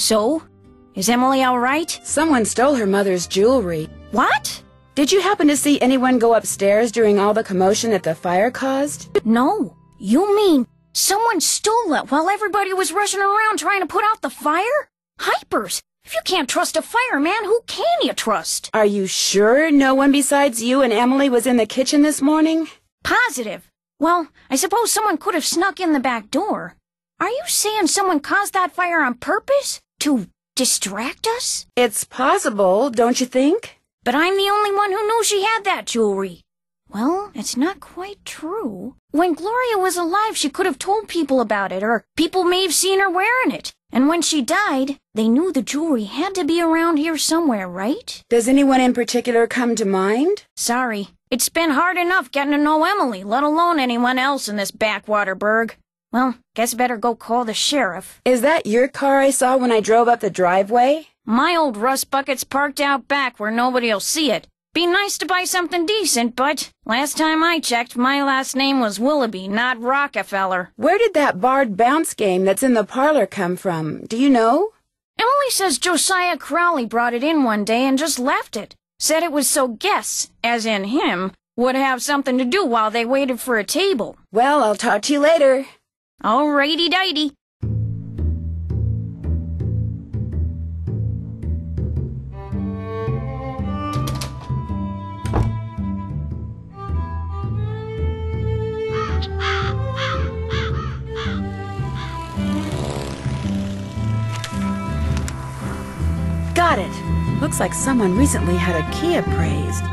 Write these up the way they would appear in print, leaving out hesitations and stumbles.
So? Is Emily all right? Someone stole her mother's jewelry. What? Did you happen to see anyone go upstairs during all the commotion that the fire caused? No. You mean someone stole it while everybody was rushing around trying to put out the fire? Hypers! If you can't trust a fireman, who can you trust? Are you sure no one besides you and Emily was in the kitchen this morning? Positive. Well, I suppose someone could have snuck in the back door. Are you saying someone caused that fire on purpose? To distract us? It's possible, don't you think? But I'm the only one who knew she had that jewelry. Well, it's not quite true. When Gloria was alive, she could have told people about it, or people may have seen her wearing it. And when she died, they knew the jewelry had to be around here somewhere, right? Does anyone in particular come to mind? Sorry. It's been hard enough getting to know Emily, let alone anyone else in this backwater burg. Well, guess I better go call the sheriff. Is that your car I saw when I drove up the driveway? My old rust bucket's parked out back where nobody'll see it. Be nice to buy something decent, but last time I checked, my last name was Willoughby, not Rockefeller. Where did that barred bounce game that's in the parlor come from? Do you know? Emily says Josiah Crowley brought it in one day and just left it. Said it was so guests, as in him, would have something to do while they waited for a table. Well, I'll talk to you later. Alrighty-dighty. Got it. Looks like someone recently had a key appraised.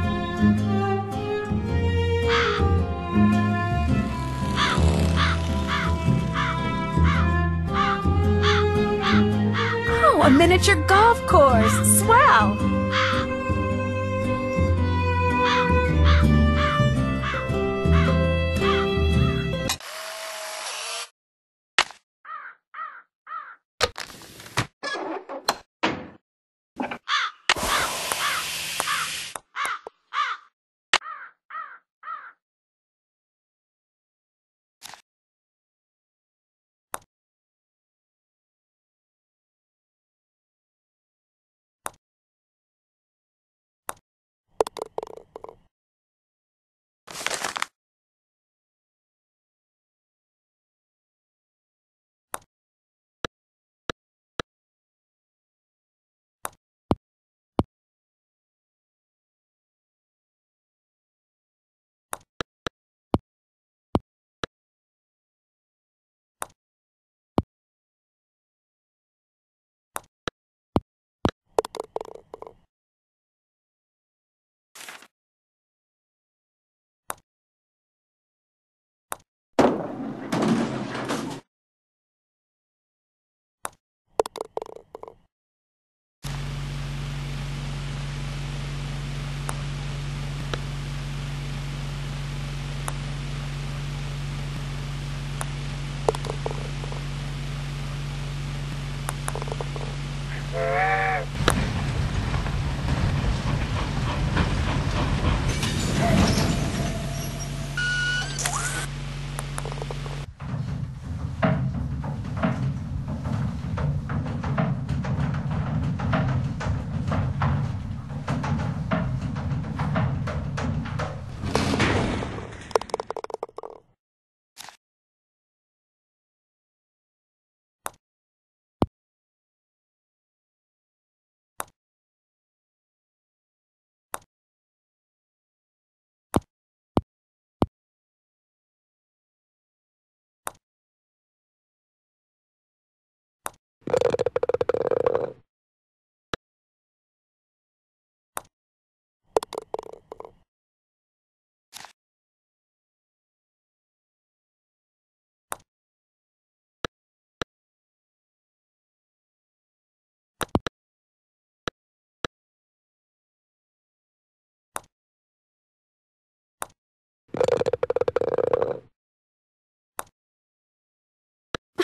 Oh, a miniature golf course. Swell.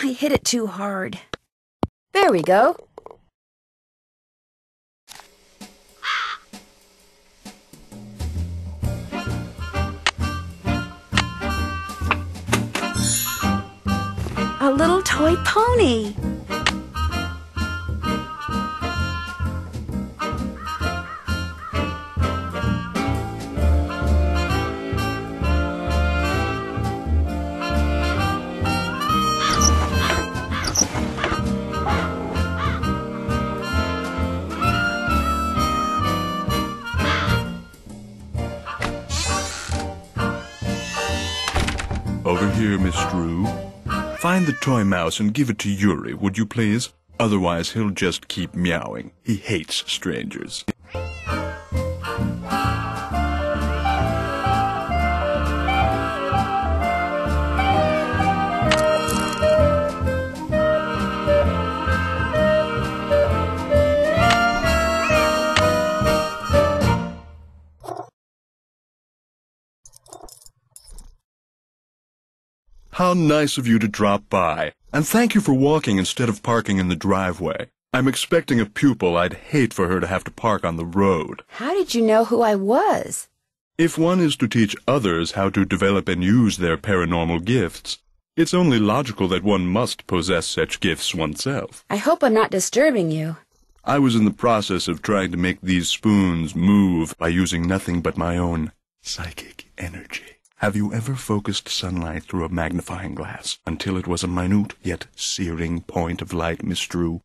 I hit it too hard. There we go. A little toy pony. over here, Miss Drew. Find the toy mouse and give it to Yuri, would you please? Otherwise, he'll just keep meowing. He hates strangers. How nice of you to drop by. And thank you for walking instead of parking in the driveway. I'm expecting a pupil. I'd hate for her to have to park on the road. How did you know who I was? If one is to teach others how to develop and use their paranormal gifts, it's only logical that one must possess such gifts oneself. I hope I'm not disturbing you. I was in the process of trying to make these spoons move by using nothing but my own psychic energy. Have you ever focused sunlight through a magnifying glass until it was a minute yet searing point of light, Miss Drew?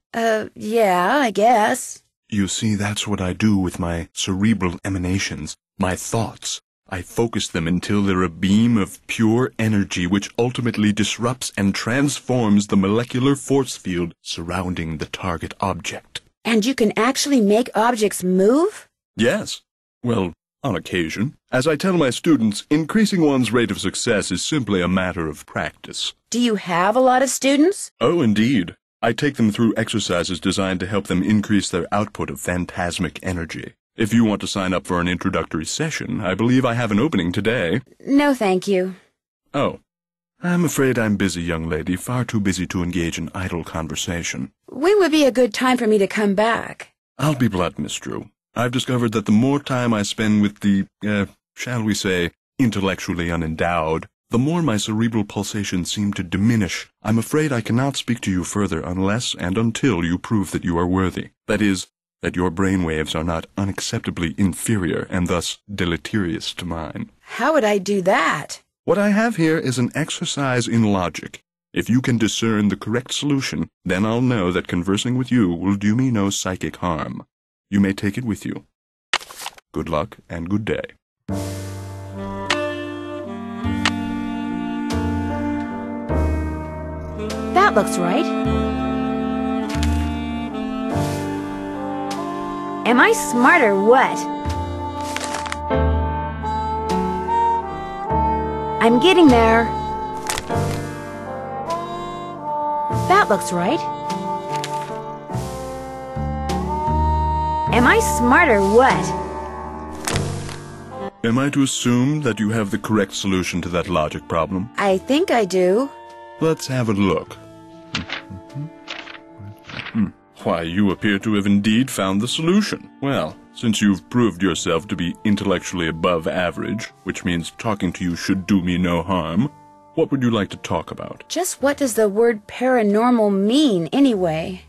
Yeah, I guess. You see, that's what I do with my cerebral emanations, my thoughts. I focus them until they're a beam of pure energy which ultimately disrupts and transforms the molecular force field surrounding the target object. And you can actually make objects move? Yes. Well, on occasion. As I tell my students, increasing one's rate of success is simply a matter of practice. Do you have a lot of students? Oh, indeed. I take them through exercises designed to help them increase their output of phantasmic energy. If you want to sign up for an introductory session, I believe I have an opening today. No, thank you. Oh. I'm afraid I'm busy, young lady, far too busy to engage in idle conversation. When would be a good time for me to come back? I'll be blunt, Miss Drew. I've discovered that the more time I spend with the, shall we say, intellectually unendowed, the more my cerebral pulsations seem to diminish. I'm afraid I cannot speak to you further unless and until you prove that you are worthy. That is, that your brainwaves are not unacceptably inferior and thus deleterious to mine. How would I do that? What I have here is an exercise in logic. If you can discern the correct solution, then I'll know that conversing with you will do me no psychic harm. You may take it with you. Good luck and good day. That looks right. Am I smart or what? I'm getting there. That looks right. Am I smart or what? Am I to assume that you have the correct solution to that logic problem? I think I do. Let's have a look. Why, you appear to have indeed found the solution. Well, since you've proved yourself to be intellectually above average, which means talking to you should do me no harm, what would you like to talk about? Just what does the word paranormal mean, anyway?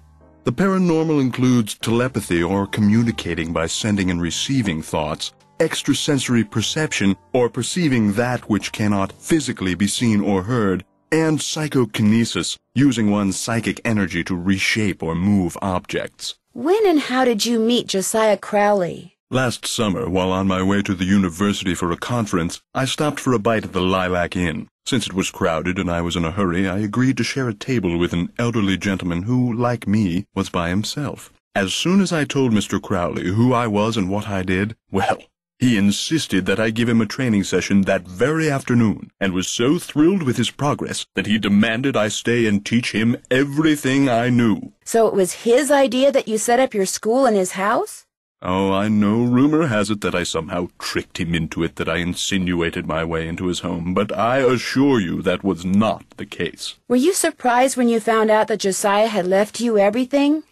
The paranormal includes telepathy, or communicating by sending and receiving thoughts, extrasensory perception, or perceiving that which cannot physically be seen or heard, and psychokinesis, using one's psychic energy to reshape or move objects. When and how did you meet Josiah Crowley? Last summer, while on my way to the university for a conference, I stopped for a bite at the Lilac Inn. Since it was crowded and I was in a hurry, I agreed to share a table with an elderly gentleman who, like me, was by himself. As soon as I told Mr. Crowley who I was and what I did, well, he insisted that I give him a training session that very afternoon, and was so thrilled with his progress that he demanded I stay and teach him everything I knew. So it was his idea that you set up your school in his house? Oh, I know rumor has it that I somehow tricked him into it, that I insinuated my way into his home, but I assure you that was not the case. Were you surprised when you found out that Josiah had left you everything?